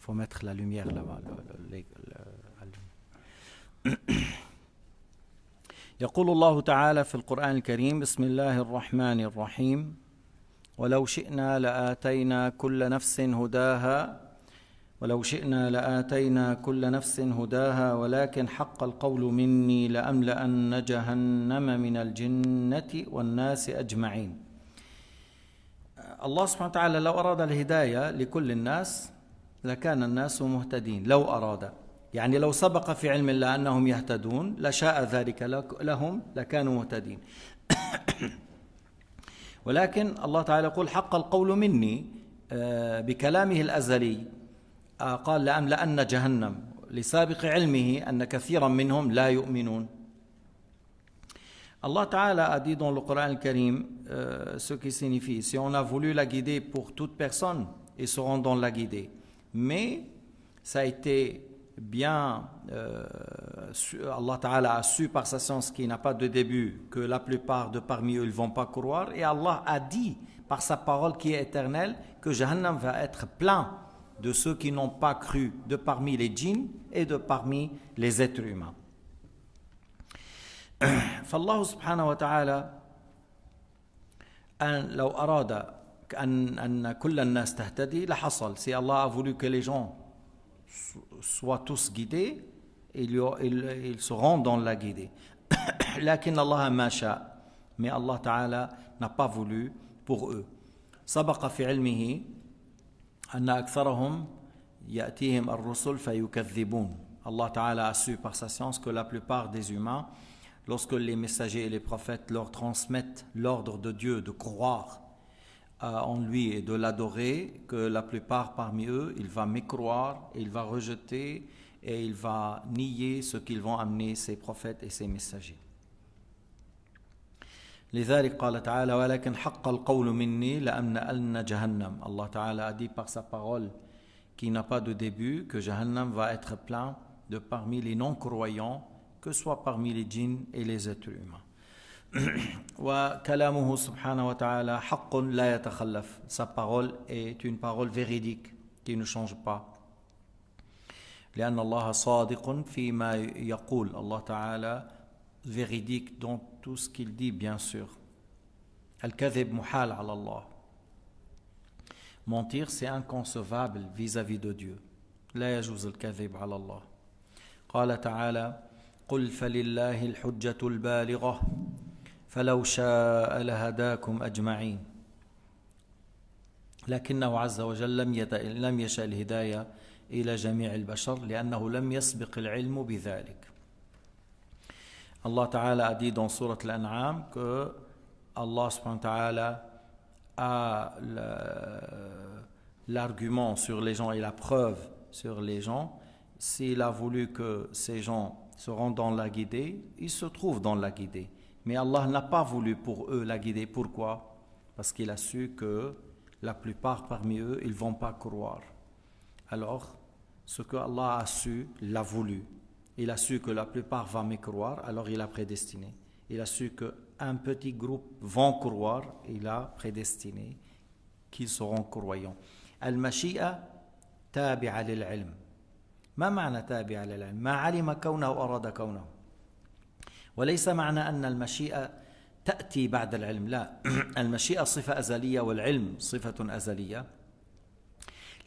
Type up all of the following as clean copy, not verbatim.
faut mettre la lumière là-bas. يقول الله تعالى في القرآن الكريم بسم الله الرحمن الرحيم ولو شئنا لآتينا كل نفس هداها ولكن حق القول مني لأملأن جهنم من الجنة والناس أجمعين. الله سبحانه وتعالى لو أراد الهداية لكل الناس لكان الناس مهتدين. لو أراد يعني لو سبق في علم الله أنهم يهتدون لشاء ذلك لهم لكانوا مهتدين. ولكن الله تعالى يقول حق القول مني بكلامه الأزلي، قال لأملأن جهنم لسابق علمه أن كثيرا منهم لا يؤمنون. Allah Ta'ala a dit dans le Coran al-Karim ce qui signifie si on a voulu la guider pour toute personne, ils seront dans la guidée. Mais ça a été bien, Allah Ta'ala a su par sa science qui n'a pas de début que la plupart de parmi eux ils ne vont pas croire, et Allah a dit par sa parole qui est éternelle que Jahannam va être plein de ceux qui n'ont pas cru de parmi les djinns et de parmi les êtres humains. فالله سبحانه وتعالى لو أراد أن كل الناس تهتدي لحصل. Si Allah a voulu que les gens soient tous guidés, ils seront dans la guidée. لكن الله ما شاء, mais Allah Ta'ala n'a pas voulu pour eux. سبق في علمه أن أكثرهم يأتيهم الرسل فيكذبون. Allah Ta'ala a su par sa science que la plupart des humains, lorsque les messagers et les prophètes leur transmettent l'ordre de Dieu de croire en lui et de l'adorer, que la plupart parmi eux, il va mécroire, il va rejeter et il va nier ce qu'ils vont amener ces prophètes et ces messagers. لذلك قال تعالى ولكن حق القول مني لأملأن جهنم. Allah Ta'ala a dit par sa parole qui n'a pas de début que Jahannam va être plein de parmi les non-croyants, que ce soit parmi les djinns et les êtres humains. وكلامه سبحانه وتعالى حق لا يتخلف. Sa parole est une parole véridique qui ne change pas. لأن الله صادق فيما يقول. Allah Ta'ala véridique dans tout ce qu'il dit, bien sûr. الكذب محال على الله. Mentir, c'est inconcevable vis-à-vis de Dieu. لا يجوز الكذب على الله. قال تعالى قل فلله الحجة البالغة فلو شاء لهداكم أجمعين. لكنه عز وجل لم يشأ الهداية إلى جميع البشر لأنه لم يسبق العلم بذلك. Allah Ta'ala a dit dans Surat Al-An'am que Allah Subhanahu wa Ta'ala a l'argument sur les gens et la preuve sur les gens. S'il a voulu que ces gens se rendent dans la guidée, ils se trouvent dans la guidée. Mais Allah n'a pas voulu pour eux la guidée. Pourquoi? Parce qu'il a su que la plupart parmi eux, ils ne vont pas croire. Alors, ce que Allah a su, l'a voulu. Il a su que la plupart vont mécroire, alors il a prédestiné. Il a su qu'un petit groupe vont croire, il a prédestiné qu'ils seront croyants. Al-Mashi'a tabi'a lil-ilm. ما معنى تابع للعلم؟ ما علم كونه أراد كونه. وليس معنى أن المشيئة تأتي بعد العلم، لا. المشيئة صفة أزلية والعلم صفة أزلية.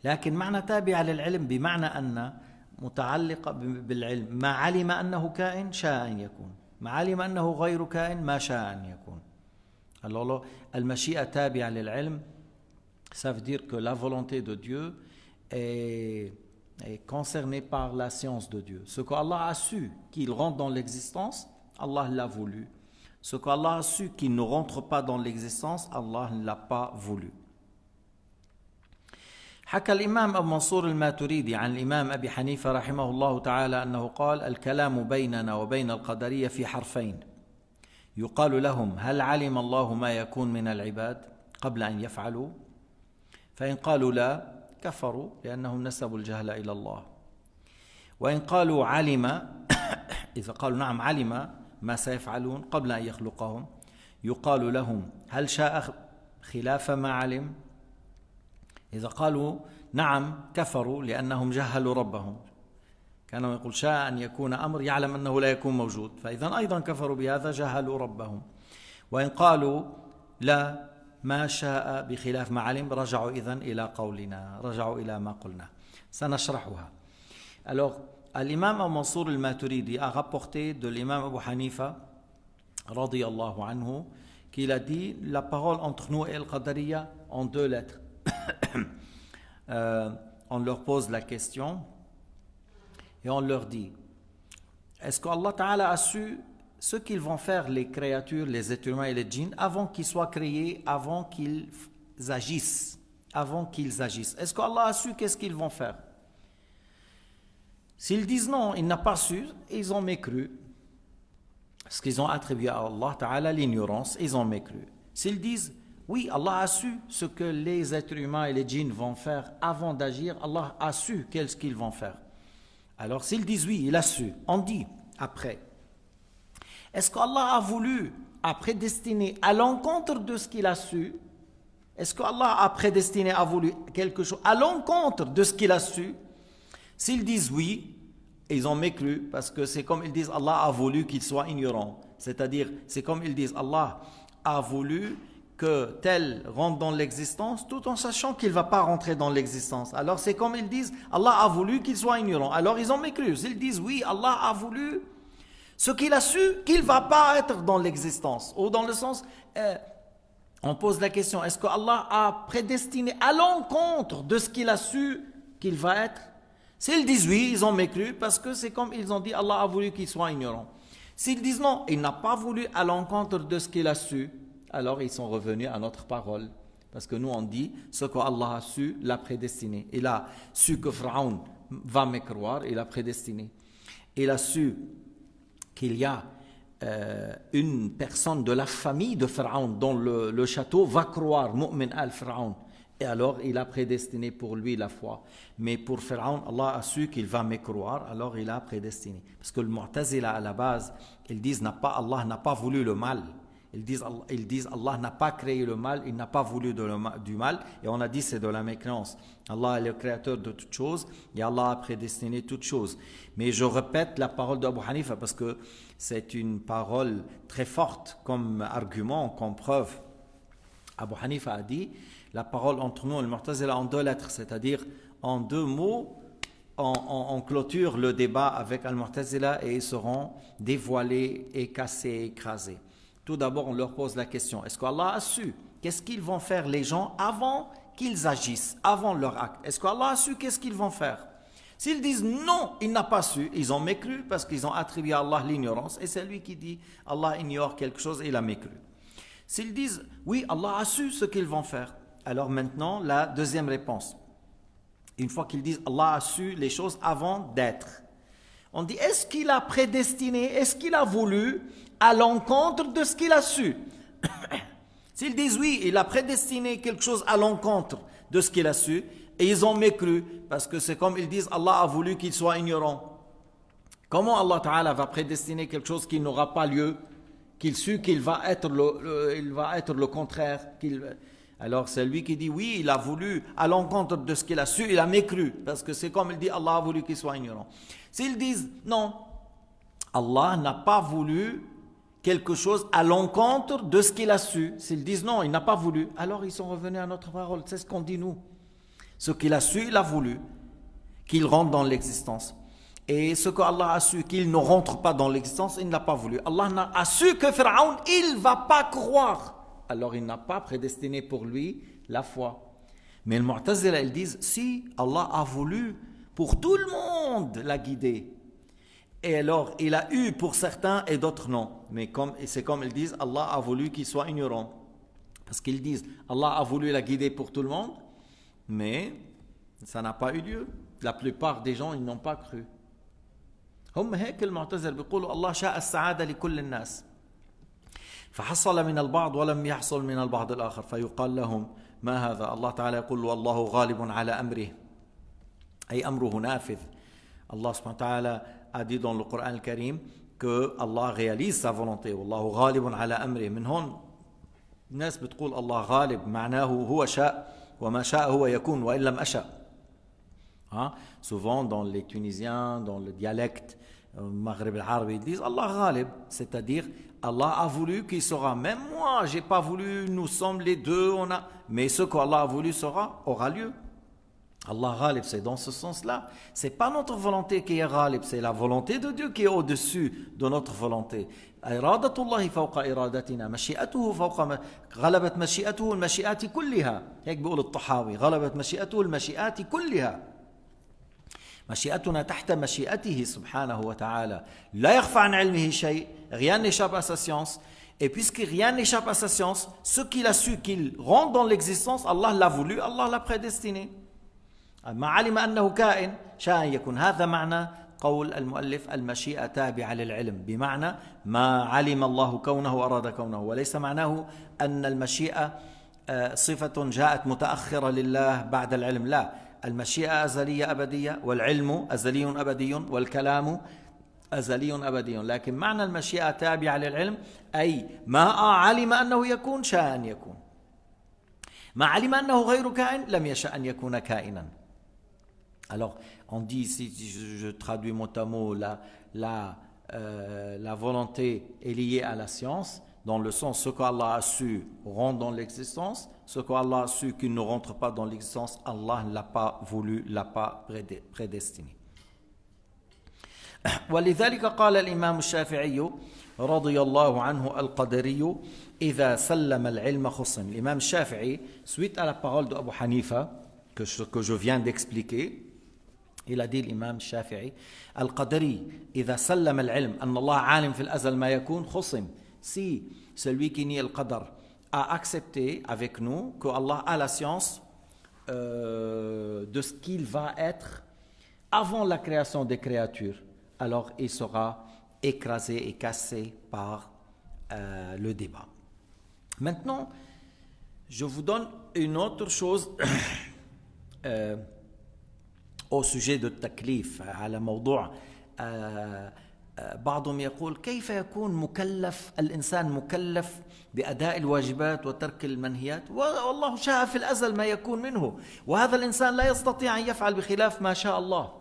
لكن معنى تابع للعلم بمعنى أن متعلقة بالعلم. ما علم أنه كائن شاء أن يكون، ما علم أنه غير كائن ما شاء أن يكون. Alors المشيئة تابعة للعلم, ça veut dire que la volonté de Dieu est concerné par la science de Dieu. Ce qu'Allah a su qu'il rentre dans l'existence, Allah l'a voulu. Ce qu'Allah a su qu'il ne rentre pas dans l'existence, Allah ne l'a pas voulu. حكى الإمام أبو منصور الماتريدي عن الإمام أبي حنيفة رحمه الله تعالى أنه قال الكلام بيننا وبين القدرية في حرفين يقال لهم هل علم الله ما يكون من العباد قبل أن يفعلوا؟ فإن قالوا لا كفروا لأنهم نسبوا الجهل إلى الله. وإن قالوا علم إذا قالوا نعم علم ما سيفعلون قبل أن يخلقهم يقال لهم هل شاء خلاف ما علم؟ إذا قالوا نعم كفروا لأنهم جهلوا ربهم كانوا يقول شاء أن يكون أمر يعلم أنه لا يكون موجود فإذا أيضا كفروا بهذا جهلوا ربهم وإن قالوا لا ما شاء بخلاف ما علم رجعوا إذن إلى قولنا رجعوا إلى ما قلنا سنشرحها. Alors l'imam Mansour al-Maturidi a rapporté de l'imam Abu Hanifa radiyallahu anhu qu'il a dit la parole entre nous et Al-Qadariya en 2 lettres. On leur pose la question et on leur dit est-ce qu'Allah Ta'ala a su ce qu'ils vont faire les créatures, les êtres humains et les djinns avant qu'ils soient créés, avant qu'ils agissent est-ce qu'Allah a su qu'est-ce qu'ils vont faire? S'ils disent non, il n'a pas su, ils ont mécru parce qu'ils ont attribué à Allah Ta'ala l'ignorance, ils ont mécru. S'ils disent oui, Allah a su ce que les êtres humains et les djinns vont faire avant d'agir, Allah a su qu'est-ce qu'ils vont faire. Alors s'ils disent oui, il a su, on dit après, est-ce qu'Allah a voulu, a prédestiné à l'encontre de ce qu'il a su? Est-ce qu'Allah a prédestiné, a voulu quelque chose à l'encontre de ce qu'il a su? S'ils disent oui, ils ont mécru parce que c'est comme ils disent Allah a voulu qu'ils soient ignorants. C'est-à-dire, c'est comme ils disent Allah a voulu que tel rentre dans l'existence tout en sachant qu'il ne va pas rentrer dans l'existence. Alors c'est comme ils disent Allah a voulu qu'il soit ignorant. Alors ils ont mécru. S'ils disent oui, Allah a voulu ce qu'il a su qu'il ne va pas être dans l'existence. Ou dans le sens, on pose la question, est-ce que Allah a prédestiné à l'encontre de ce qu'il a su qu'il va être? S'ils disent oui, ils ont mécru parce que c'est comme ils ont dit Allah a voulu qu'il soit ignorant. S'ils disent non, il n'a pas voulu à l'encontre de ce qu'il a su, alors ils sont revenus à notre parole. Parce que nous on dit ce qu'Allah a su, l'a prédestiné. Il a su que Pharaon va mécroire, il a prédestiné. Il a su qu'il y a une personne de la famille de Pharaon dont le château va croire, Mu'min al-Pharaon. Et alors il a prédestiné pour lui la foi. Mais pour Pharaon, Allah a su qu'il va mécroire, alors il a prédestiné. Parce que le Mu'tazila à la base, ils disent Allah n'a pas voulu le mal. Ils disent Allah n'a pas créé le mal, il n'a pas voulu du mal. Et on a dit c'est de la mécréance. Allah est le créateur de toutes choses et Allah a prédestiné toutes choses. Mais je répète la parole d'Abu Hanifa parce que c'est une parole très forte comme argument, comme preuve. Abu Hanifa a dit la parole entre nous et le Mu'tazila en 2 lettres, c'est-à-dire en 2 mots, on clôture le débat avec Al-Mu'tazila et ils seront dévoilés et cassés, écrasés. Tout d'abord, on leur pose la question, est-ce qu'Allah a su qu'est-ce qu'ils vont faire les gens avant qu'ils agissent, avant leur acte? Est-ce qu'Allah a su qu'est-ce qu'ils vont faire? S'ils disent non, il n'a pas su, ils ont mécru parce qu'ils ont attribué à Allah l'ignorance et c'est lui qui dit Allah ignore quelque chose et il a mécru. S'ils disent oui, Allah a su ce qu'ils vont faire, alors maintenant la deuxième réponse. Une fois qu'ils disent Allah a su les choses avant d'être, on dit est-ce qu'il a prédestiné, est-ce qu'il a voulu à l'encontre de ce qu'il a su? S'ils disent oui, il a prédestiné quelque chose à l'encontre de ce qu'il a su, et ils ont mécru, parce que c'est comme ils disent Allah a voulu qu'il soit ignorant. Comment Allah Ta'ala va prédestiner quelque chose qui n'aura pas lieu, qu'il sut qu'il va être le contraire? Alors c'est lui qui dit oui, il a voulu à l'encontre de ce qu'il a su, il a mécru, parce que c'est comme il dit Allah a voulu qu'il soit ignorant. S'ils disent non, Allah n'a pas voulu quelque chose à l'encontre de ce qu'il a su, s'ils disent non, il n'a pas voulu, alors ils sont revenus à notre parole, c'est ce qu'on dit nous. Ce qu'il a su, il a voulu qu'il rentre dans l'existence. Et ce qu'Allah a su qu'il ne rentre pas dans l'existence, il n'a pas voulu. Allah a su que Pharaon, il ne va pas croire. Alors il n'a pas prédestiné pour lui la foi. Mais le Mu'tazila, ils disent, si Allah a voulu pour tout le monde la guider, et alors il a eu pour certains et d'autres non. Mais c'est comme ils disent, Allah a voulu qu'il soit ignorant. Parce qu'ils disent, Allah a voulu la guider pour tout le monde, mais ça n'a pas eu lieu. La plupart des gens, ils n'ont pas cru. هم هيك المعتزلة بيقولوا الله شاء السعادة لكل الناس فحصل من البعض ولم يحصل من البعض الآخر فيقال لهم ما هذا الله تعالى يقول والله غالب على أمره أي أمره نافذ. Allah subhanahu wa ta'ala a dit dans le Coran al-Karim que Allah réalise sa volonté والله غالب على أمره. من هون الناس بتقول الله غالب معناه هو شاء وما شاء هو يكون وإن لم أشأ. Hein? Souvent, dans les Tunisiens, dans le dialecte Maghreb al-Arabi, ils disent Allah ghalib, c'est-à-dire Allah a voulu qu'il sera. Même moi, j'ai pas voulu, nous sommes les deux, mais ce qu'Allah a voulu aura lieu. Allah ghalib, c'est dans ce sens-là. C'est pas notre volonté qui est ghalib, c'est la volonté de Dieu qui est au-dessus de notre volonté. إرادة الله فوق إرادتنا مشيئته فوق غلبت مشيئته المشيئات كلها هيك بيقول الطحاوي غلبت مشيئته المشيئات كلها مشيئتنا تحت مشيئته سبحانه وتعالى لا يخفى عن علمه شيء rien n'échappe à sa science et puisque rien n'échappe à sa science ce qu'il a su qu'il rentre dans l'existence Allah l'a voulu Allah l'a prédestiné ما علم أنه كائن شاء أن يكون هذا معنى قول المؤلف المشيئة تابعة للعلم بمعنى ما علم الله كونه وأراد كونه وليس معناه أن المشيئة صفة جاءت متأخرة لله بعد العلم لا المشيئة أزلية أبدية والعلم أزلي أبدي والكلام أزلي أبدي لكن معنى المشيئة تابعة للعلم أي ما علم أنه يكون شاء أن يكون ما علم أنه غير كائن لم يشاء أن يكون كائنا. Alors, on dit ici, je traduis mot à mot, la volonté est liée à la science, dans le sens, ce qu'Allah a su rentre dans l'existence, ce qu'Allah a su qu'il ne rentre pas dans l'existence, Allah ne l'a pas voulu, ne l'a pas prédestiné. ولذلك قال الإمام الشافعي رضي الله عنه القدري إذا سلم العلم خصم. L'imam Shafi'i, suite à la parole d'Abu Hanifa, que je viens d'expliquer, il a dit l'imam Shafi'i Al-Qadari إذا سلم العلم أن الله عالم في الأزل ما يكون خصم. Si celui qui nie le qadar a accepté avec nous que Allah a la science de ce qu'il va être avant la création des créatures, alors il sera écrasé et cassé par le débat. Maintenant, je vous donne une autre chose au sujet de taklif على موضوع بعضهم يقول كيف يكون مكلف الإنسان مكلف بأداء الواجبات وترك المنهيات والله شاء في الأزل ما يكون منه وهذا الإنسان لا يستطيع أن يفعل بخلاف ما شاء الله.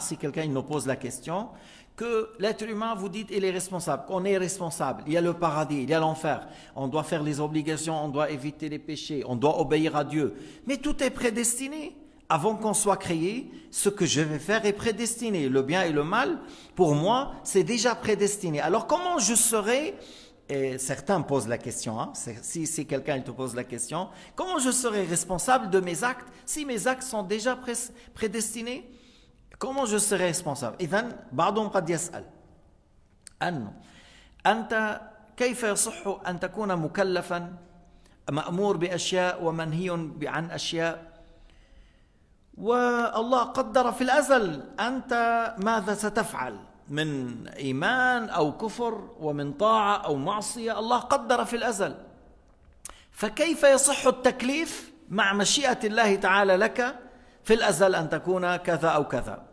Si quelqu'un nous pose la question que l'être humain, vous dites, il est responsable, qu'on est responsable, il y a le paradis, il y a l'enfer, on doit faire les obligations, on doit éviter les péchés, on doit obéir à Dieu, mais tout est prédestiné. Avant qu'on soit créé, ce que je vais faire est prédestiné. Le bien et le mal, pour moi, c'est déjà prédestiné. Alors comment je serai, et certains posent la question, si quelqu'un te pose la question, comment je serai responsable de mes actes si mes actes sont déjà prédestinés? Comment je serai responsable? إذن بعضهم قد يسأل أنه أنت كيف يصح أن تكون مكلفا مأمور بأشياء ومنهي عن أشياء والله قدر في الأزل أنت ماذا ستفعل من إيمان أو كفر ومن طاعة أو معصية الله قدر في الأزل فكيف يصح التكليف مع مشيئة الله تعالى لك في الأزل أن تكون كذا أو كذا.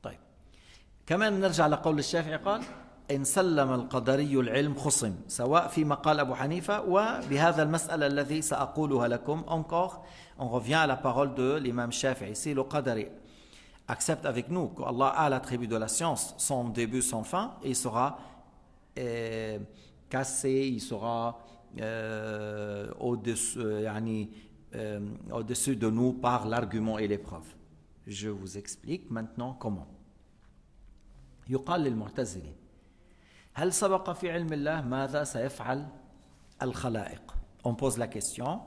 طيب كمان نرجع لقول الشافعي قال إن سلم القدري العلم خصم سواء فيما قال أبو حنيفة وبهذا المسألة الذي سأقولها لكم encore on revient à la parole de l'imam Shafi'i. Si le Qadari accepte avec nous qu'Allah a l'attribut de la science sans début, sans fin, il sera cassé, il sera au-dessus de nous par l'argument et l'épreuve. Je vous explique maintenant comment. يقال للمعتزلة هل سبق في علم الله ماذا سيفعل الخلائق? On pose la question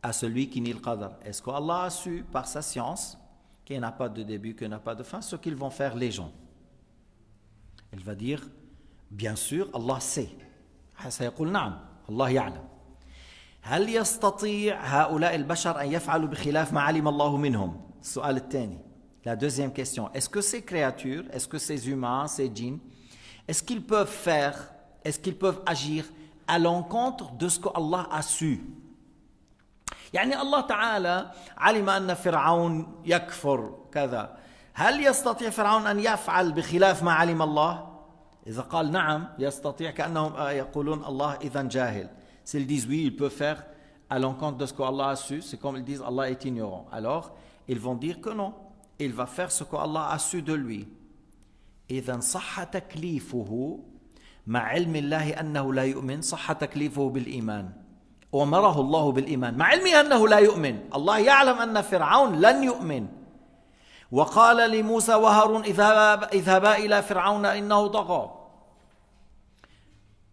à celui qui nie le qadar. Est-ce qu'Allah a su par sa science qu'il n'a pas de début, qu'il n'a pas de fin, ce qu'ils vont faire les gens? Il va dire, bien sûr, Allah sait. سيقول نعم الله يعلم. هل يستطيع هؤلاء البشر أن يفعلوا بخلاف ما علم الله منهم? السؤال الثاني. La deuxième question, est-ce que ces créatures, est-ce que ces humains, ces djinns, est-ce qu'ils peuvent faire, est-ce qu'ils peuvent agir à l'encontre de ce que Allah a su? يعني الله تعالى علم أن فرعون يكفر كذا هل يستطيع فرعون أن يفعل بخلاف ما علم الله؟ إذا قال نعم يستطيع كأنهم يقولون الله إذن جاهل. S'ils disent oui, il peut faire à l'encontre de ce qu'Allah a su, c'est comme ils disent Allah est ignorant. Alors, ils vont dire que non, il va faire ce qu'Allah a su de lui. إذن صح تكليفه مع علم الله أنه لا يؤمن صح تكليفه بالإيمان وأمره الله بالإيمان مع علمه أنه لا يؤمن الله يعلم أن فرعون لن يؤمن وقال لموسى وهارون اذهبا إلى فرعون إنه طغى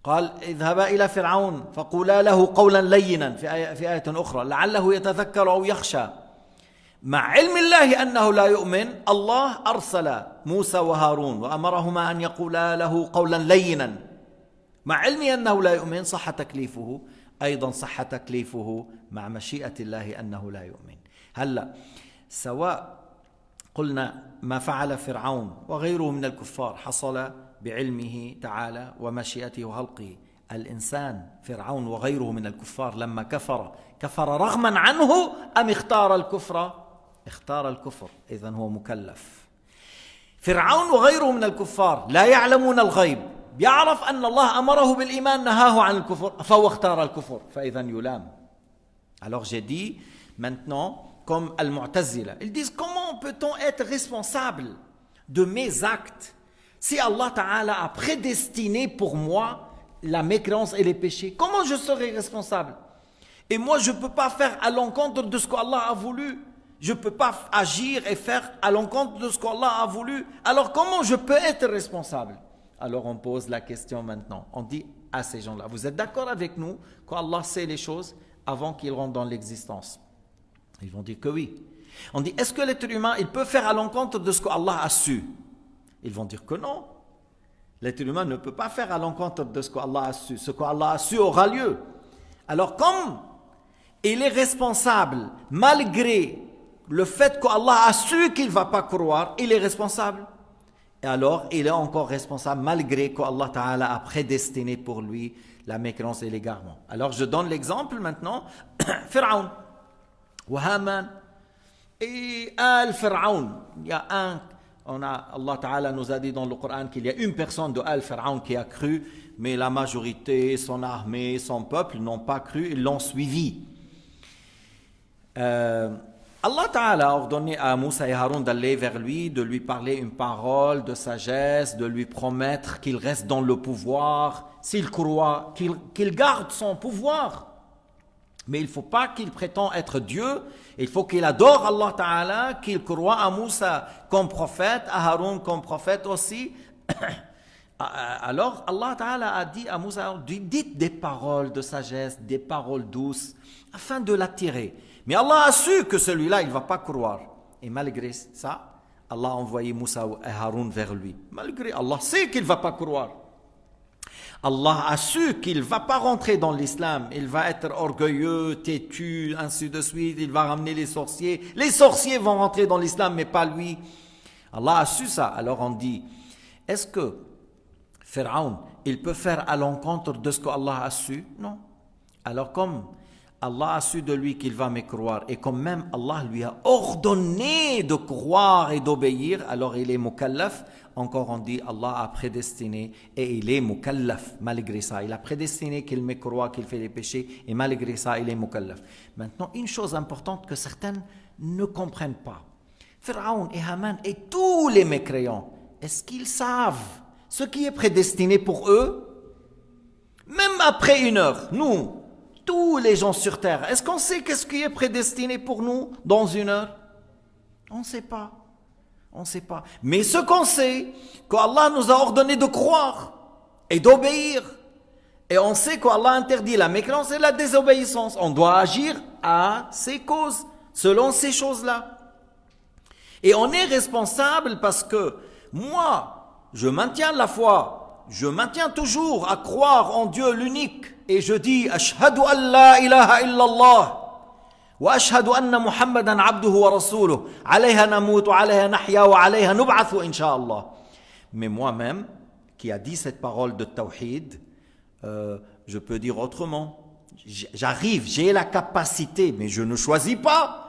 قال اذهبا إلى فرعون فقولا له قولا لينا في آية أخرى لعله يتذكر أو يخشى مع علم الله أنه لا يؤمن الله أرسل موسى وهارون وأمرهما أن يقولا له قولا لينا مع علم أنه لا يؤمن صح تكليفه أيضا صح تكليفه مع مشيئة الله أنه لا يؤمن. هلأ سواء قلنا ما فعل فرعون وغيره من الكفار حصل بعلمه تعالى ومشيئته وخلقه. الإنسان فرعون وغيره من الكفار لما كفر رغما عنه أم اختار الكفر؟ اختار الكفر، إذن هو مكلف. فرعون وغيره من الكفار لا يعلمون الغيب، يعرف أن الله أمره بالإيمان نهاه عن الكفر فهو اختار الكفر فإذن يلام. Alors j'ai dit maintenant comme Al-Mu'tazila, ils disent comment peut-on être responsable de mes actes si Allah Ta'ala a prédestiné pour moi la mécréance et les péchés? Comment je serai responsable? Et moi je ne peux pas faire à l'encontre de ce qu'Allah a voulu. Je ne peux pas agir et faire à l'encontre de ce qu'Allah a voulu. Alors comment je peux être responsable? Alors on pose la question maintenant. On dit à ces gens-là, vous êtes d'accord avec nous qu'Allah sait les choses avant qu'ils rentrent dans l'existence? Ils vont dire que oui. On dit, est-ce que l'être humain, il peut faire à l'encontre de ce qu'Allah a su? Ils vont dire que non. L'être humain ne peut pas faire à l'encontre de ce qu'Allah a su. Ce qu'Allah a su aura lieu. Alors comme il est responsable malgré le fait qu'Allah a su qu'il ne va pas croire, il est responsable. Et alors, il est encore responsable malgré qu'Allah Ta'ala a prédestiné pour lui la mécréance et l'égarement. Alors, je donne l'exemple maintenant. Pharaon, Haman et Al-Pharaon. Il y a Allah Ta'ala nous a dit dans le Coran qu'il y a une personne de Al-Pharaon qui a cru, mais la majorité, son armée, son peuple n'ont pas cru, ils l'ont suivi. Allah Ta'ala a ordonné à Moussa et Haroun d'aller vers lui, de lui parler une parole de sagesse, de lui promettre qu'il reste dans le pouvoir, s'il croit, qu'il garde son pouvoir. Mais il ne faut pas qu'il prétende être Dieu, il faut qu'il adore Allah Ta'ala, qu'il croit à Moussa comme prophète, à Haroun comme prophète aussi. Alors Allah Ta'ala a dit à Moussa, dites des paroles de sagesse, des paroles douces, afin de l'attirer. Mais Allah a su que celui-là, il ne va pas croire. Et malgré ça, Allah a envoyé Moussa et Haroun vers lui. Malgré Allah sait qu'il ne va pas croire. Allah a su qu'il ne va pas rentrer dans l'islam. Il va être orgueilleux, têtu, ainsi de suite. Il va ramener les sorciers. Les sorciers vont rentrer dans l'islam, mais pas lui. Allah a su ça. Alors on dit, est-ce que Pharaon, il peut faire à l'encontre de ce qu'Allah a su? Non. Alors comme Allah a su de lui qu'il va me croire et comme même Allah lui a ordonné de croire et d'obéir, alors il est mukallaf. Encore on dit Allah a prédestiné et il est mukallaf malgré ça. Il a prédestiné qu'il me croit, qu'il fait des péchés et malgré ça il est mukallaf. Maintenant une chose importante que certaines ne comprennent pas. Pharaon et Haman et tous les mécréants, est-ce qu'ils savent ce qui est prédestiné pour eux? Même après une heure, nous, tous les gens sur terre, est-ce qu'on sait qu'est-ce qui est prédestiné pour nous dans une heure? On ne sait pas. On ne sait pas. Mais ce qu'on sait, qu'Allah nous a ordonné de croire et d'obéir. Et on sait qu'Allah interdit la mécréance et la désobéissance. On doit agir à ces causes, selon ces choses-là. Et on est responsable parce que moi, je maintiens la foi. Je maintiens toujours à croire en Dieu l'unique. Et je dis, Ashhadu an la ilaha illallah. Wa ashhadu anna Muhammadan abduhu wa rasuluh. Alayha namutu, alayha nahya, wa alayha nub'athu, insha'Allah. Mais moi-même, qui a dit cette parole de tawhid, je peux dire autrement. J'arrive, j'ai la capacité, mais je ne choisis pas.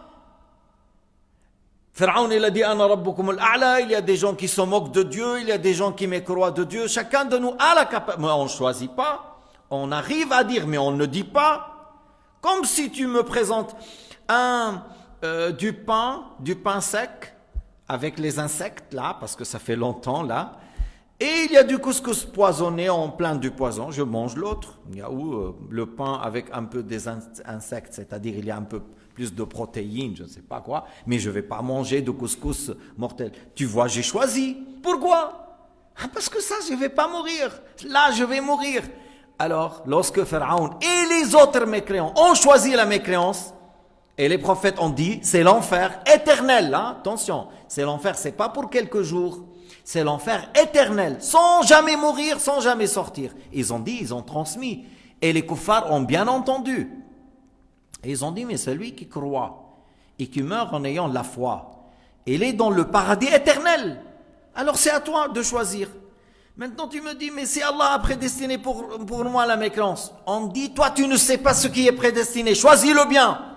Pharaon, il a dit, Ana rabbukum al-a'la. Il y a des gens qui se moquent de Dieu, il y a des gens qui mécroient de Dieu. Chacun de nous a la capacité. Mais on ne choisit pas. On arrive à dire, mais on ne dit pas. Comme si tu me présentes du pain sec, avec les insectes là, parce que ça fait longtemps là, et il y a du couscous poisonné en plein du poison, je mange l'autre. Il y a le pain avec un peu des insectes, c'est-à-dire il y a un peu plus de protéines, je ne sais pas quoi, mais je ne vais pas manger de couscous mortel. Tu vois, j'ai choisi. Pourquoi? Parce que ça, je ne vais pas mourir. Là, je vais mourir. Alors, lorsque Pharaon et les autres mécréants ont choisi la mécréance, et les prophètes ont dit, c'est l'enfer éternel, hein? Attention, c'est l'enfer, c'est pas pour quelques jours, c'est l'enfer éternel, sans jamais mourir, sans jamais sortir. Ils ont dit, ils ont transmis, et les kuffars ont bien entendu. Et ils ont dit, mais celui qui croit et qui meurt en ayant la foi, il est dans le paradis éternel. Alors c'est à toi de choisir. Maintenant tu me dis, mais si Allah a prédestiné pour moi la mécréance, on dit, toi tu ne sais pas ce qui est prédestiné, choisis le bien.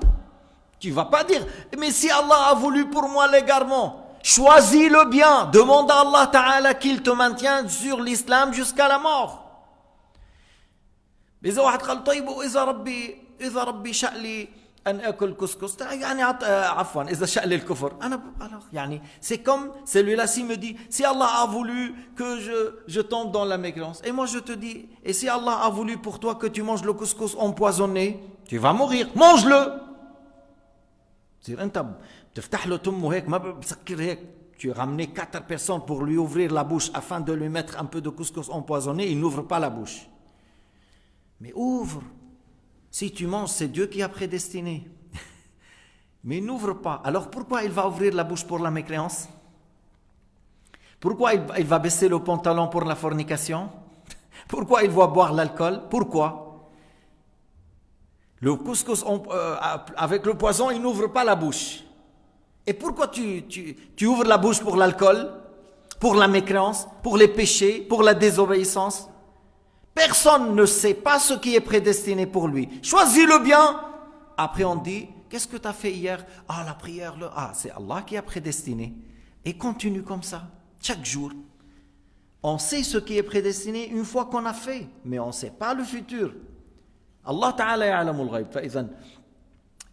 Tu ne vas pas dire, mais si Allah a voulu pour moi l'égarement, choisis le bien, demande à Allah Ta'ala qu'il te maintienne sur l'islam jusqu'à la mort. إذا واحد قال طيب إذا ربي شاء لي أن أكل كسكس يعني عفوا إذا شاء لي الكفر أنا alors يعني c'est comme celui-là-ci me dit si Allah a voulu que je tombe dans la mécréance et moi je te dis et si Allah a voulu pour toi que tu manges le couscous empoisonné tu vas mourir mange-le c'est أنت بتفتح له تمه هيك ما بسكر هيك tu as ramené 4 personnes pour lui ouvrir la bouche afin de lui mettre un peu de couscous empoisonné il n'ouvre pas la bouche. Mais ouvre. Si tu manges, c'est Dieu qui a prédestiné. Mais n'ouvre pas. Alors pourquoi il va ouvrir la bouche pour la mécréance? Pourquoi il va baisser le pantalon pour la fornication? Pourquoi il va boire l'alcool? Pourquoi? Le couscous avec le poison, il n'ouvre pas la bouche. Et pourquoi tu ouvres la bouche pour l'alcool? Pour la mécréance? Pour les péchés? Pour la désobéissance? Personne ne sait pas ce qui est prédestiné pour lui. Choisis le bien. Après on dit, qu'est-ce que tu as fait hier? Ah, la prière, c'est Allah qui a prédestiné. Et continue comme ça, chaque jour. On sait ce qui est prédestiné une fois qu'on a fait, mais on ne sait pas le futur. Allah Ta'ala ya'lamu al-ghayb.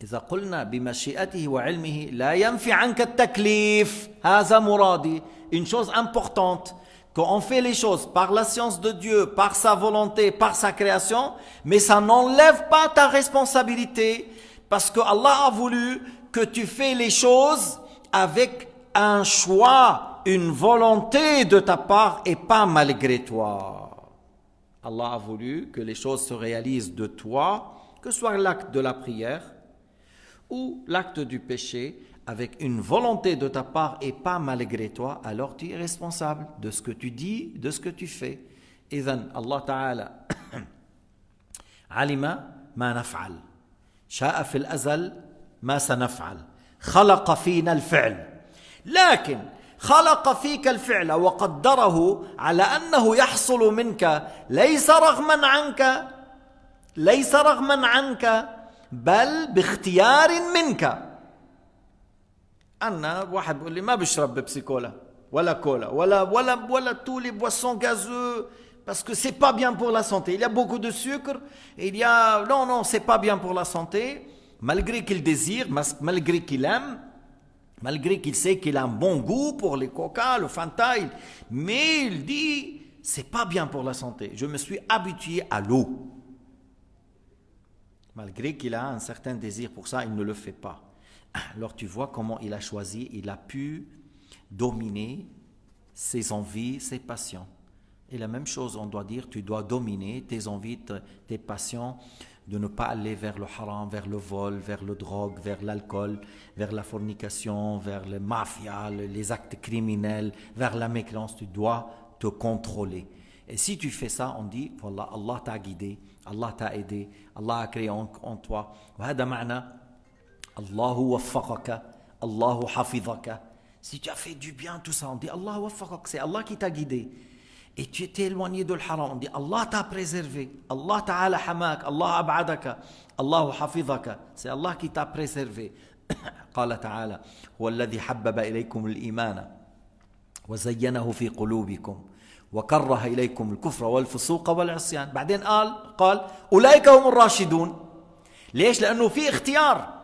إذا قلنا بمشيئته وعلمه لا ينفي عنك التكليف هذا مرادي. Une chose importante. Quand on fait les choses par la science de Dieu, par sa volonté, par sa création, mais ça n'enlève pas ta responsabilité, parce que Allah a voulu que tu fais les choses avec un choix, une volonté de ta part et pas malgré toi. Allah a voulu que les choses se réalisent de toi, que ce soit l'acte de la prière ou l'acte du péché, avec une volonté de ta part et pas malgré toi, alors tu es responsable de ce que tu dis, de ce que tu fais. إذن الله تعالى علم ما نفعل شاء في الأزل ما سنفعل خلق فينا الفعل لكن خلق فيك الفعل وقدره على أنه يحصل منك ليس رغما عنك بل باختيار منك. أنا واحد بيقول لي ما بشرب بيبسي كولا ولا كولا ولا tous les boissons gazeuses parce que c'est pas bien pour la santé. Il y a beaucoup de sucre, non, c'est pas bien pour la santé, malgré qu'il désire, malgré qu'il aime, malgré qu'il sait qu'il a un bon goût pour les coca, le Fanta, mais il dit c'est pas bien pour la santé. Je me suis habitué à l'eau. Malgré qu'il a un certain désir pour ça, il ne le fait pas. Alors tu vois comment il a choisi, il a pu dominer ses envies, ses passions. Et la même chose, on doit dire, tu dois dominer tes envies, tes passions, de ne pas aller vers le haram, vers le vol, vers le drogue, vers l'alcool, vers la fornication, vers les mafias, les actes criminels, vers la mécréance. Tu dois te contrôler. Et si tu fais ça, on dit, voilà, Allah t'a guidé, Allah t'a aidé, Allah a créé en toi. وهذا معنى Allahu waffaqaka, Allahu hafidhaka. Si tu as fait du bien, tout ça, on dit Allah waffaqak, c'est Allah qui t'a guidé. Et tu étais éloigné de l'haram, on dit Allah t'a préservé, Allah ta'ala hamak, Allah ab'adaka, Allahu hafidhaka, c'est Allah qui t'a préservé. قال تعالى هو الذي حبب إليكم الإيمان وزينه في قلوبكم وكره إليكم الكفر والفسوق والعصيان. بعدين قال أولئك هم الراشدون. ليش؟ لأنه في اختيار.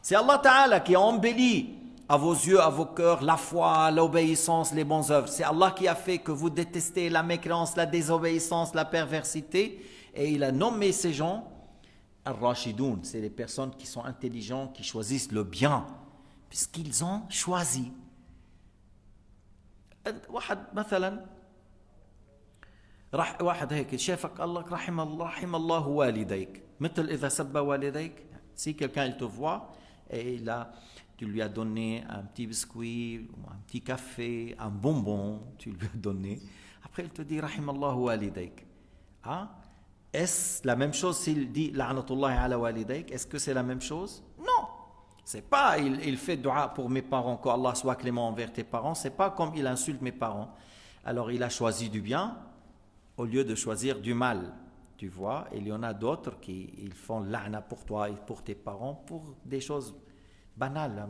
C'est Allah Ta'ala qui a embelli à vos yeux, à vos cœurs, la foi, l'obéissance, les bonnes œuvres. C'est Allah qui a fait que vous détestez la mécréance, la désobéissance, la perversité. Et il a nommé ces gens Ar-Rashidoun. C'est les personnes qui sont intelligents, qui choisissent le bien, puisqu'ils ont choisi. واحد مثلا واحد هيك شافك الله رحم الله والديك مثل إذا سب والديك. Si quelqu'un il te voit et là tu lui as donné un petit biscuit, un petit café, un bonbon, tu lui as donné, après il te dit رحم الله والديك. Hein? Est-ce la même chose s'il dit la'natullahi ala walidayk? Est-ce que c'est la même chose? Non. C'est pas il fait dua pour mes parents, qu'Allah soit clément envers tes parents. C'est pas comme il insulte mes parents. Alors il a choisi du bien au lieu de choisir du mal. Tu vois, il y en a d'autres qui ils font la'na pour toi et pour tes parents pour des choses banales.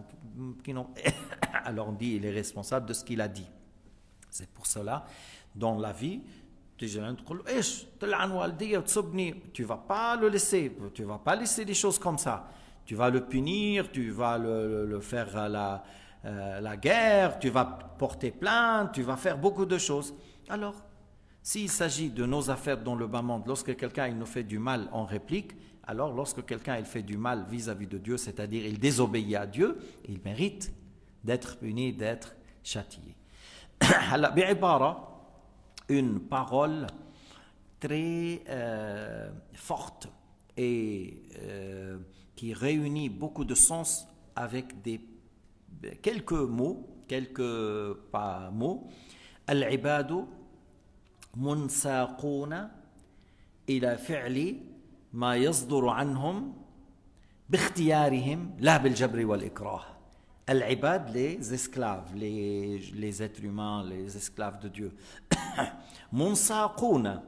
Qui n'ont... Alors on dit il est responsable de ce qu'il a dit. C'est pour cela, dans la vie, tu vas pas le laisser, tu vas pas laisser des choses comme ça. Tu vas le punir, tu vas le faire la guerre, tu vas porter plainte, tu vas faire beaucoup de choses. Alors, s'il s'agit de nos affaires dans le bas monde, lorsque quelqu'un il nous fait du mal, on réplique. Alors, lorsque quelqu'un il fait du mal vis-à-vis de Dieu, c'est-à-dire il désobéit à Dieu, il mérite d'être puni, d'être châtié. Une parole très forte et qui réunit beaucoup de sens avec quelques mots, quelques pas mots. Al-ibadu munsaquna ila fi'li ma yasduru anhum bikhtiyarihim la bil jabri wal ikrah. Al-ibad, les esclaves, les êtres humains, les esclaves de Dieu. Munsaquna,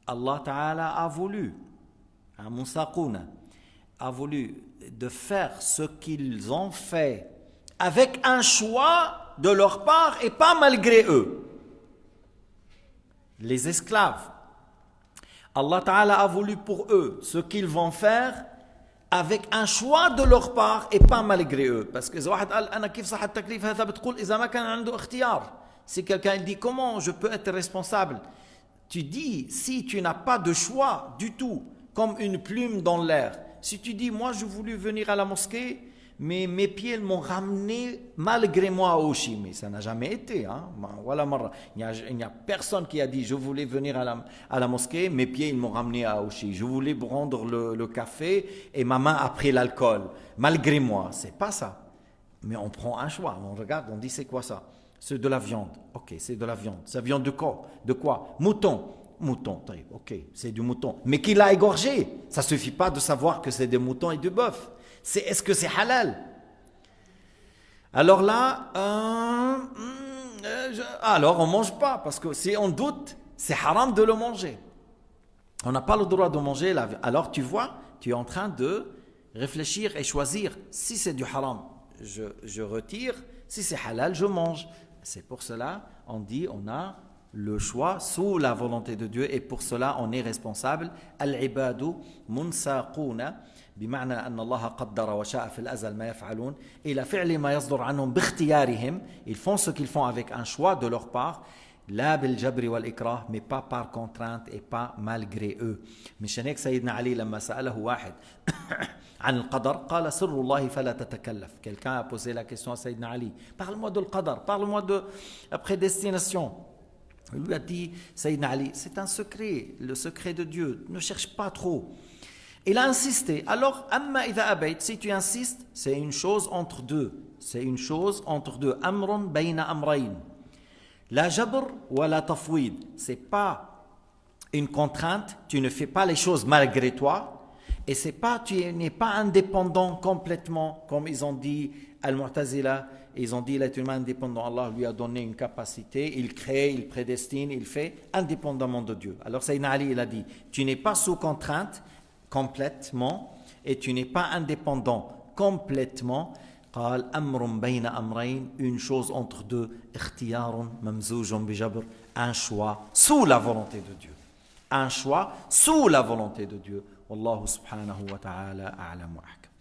Allah Ta'ala a voulu, Munsaquna, a voulu de faire ce qu'ils ont fait avec un choix de leur part et pas malgré eux. Les esclaves, Allah Ta'ala a voulu pour eux ce qu'ils vont faire avec un choix de leur part et pas malgré eux. Parce que si quelqu'un dit comment je peux être responsable, tu dis si tu n'as pas de choix du tout, comme une plume dans l'air. Si tu dis moi je voulais venir à la mosquée, mais mes pieds m'ont ramené malgré moi à Oshi, mais ça n'a jamais été. Hein? Il n'y a personne qui a dit je voulais venir à la mosquée, mes pieds ils m'ont ramené à Oshi. Je voulais prendre le café et ma main a pris l'alcool, malgré moi. C'est pas ça. Mais on prend un choix, on regarde, on dit c'est quoi ça? C'est de la viande. Ok, c'est de la viande. Ça vient de quoi? De quoi? Mouton. Mouton, ok, c'est du mouton. Mais qui l'a égorgé? Ça suffit pas de savoir que c'est des moutons et du bœuf. Est-ce que c'est halal? Alors là, alors on ne mange pas, parce que si on doute, c'est haram de le manger. On n'a pas le droit de manger. Alors tu vois, tu es en train de réfléchir et choisir. Si c'est du haram, je retire. Si c'est halal, je mange. C'est pour cela, on dit, on a le choix sous la volonté de Dieu, et pour cela, on est responsable. Al-ibadu munsaquna. بمعنى أن الله قدر وشاء في الأزل ما يفعلون إلى فعل ما يصدر عنهم باختيارهم. Ils font ce qu'ils font avec un choix de leur part, لا بالجبر والإكراه, mais pas par contrainte et pas malgré eux. مشان هيك سيدنا علي لما سأله واحد عن القدر قال سر الله فلا تتكلف. Quelqu'un a posé la question à Sayyidina Ali, parle-moi de l'qadar, parle-moi de la prédestination. Il lui a dit, Sayyidina Ali, c'est un secret, le secret de Dieu, ne cherche pas trop. Il a insisté. Alors, amma idha abayt, si tu insistes, c'est une chose entre deux. C'est une chose entre deux. Amrun bayna amrayn. La jabr wa la tafwid. C'est pas une contrainte. Tu ne fais pas les choses malgré toi. Et c'est pas, tu n'es pas indépendant complètement, comme ils ont dit Al-Mu'tazila. Ils ont dit l'être humain indépendant. Allah lui a donné une capacité. Il crée, il prédestine, il fait indépendamment de Dieu. Alors, Sayyidina Ali, il a dit, tu n'es pas sous contrainte complètement et tu n'es pas indépendant complètement. قال أمر بين أمرين, une chose entre deux, اختيار ممزوج بجبر, un choix sous la volonté de Dieu, un choix sous la volonté de Dieu. Wallahu subhanahu wa ta'ala a'lam wa ahkam.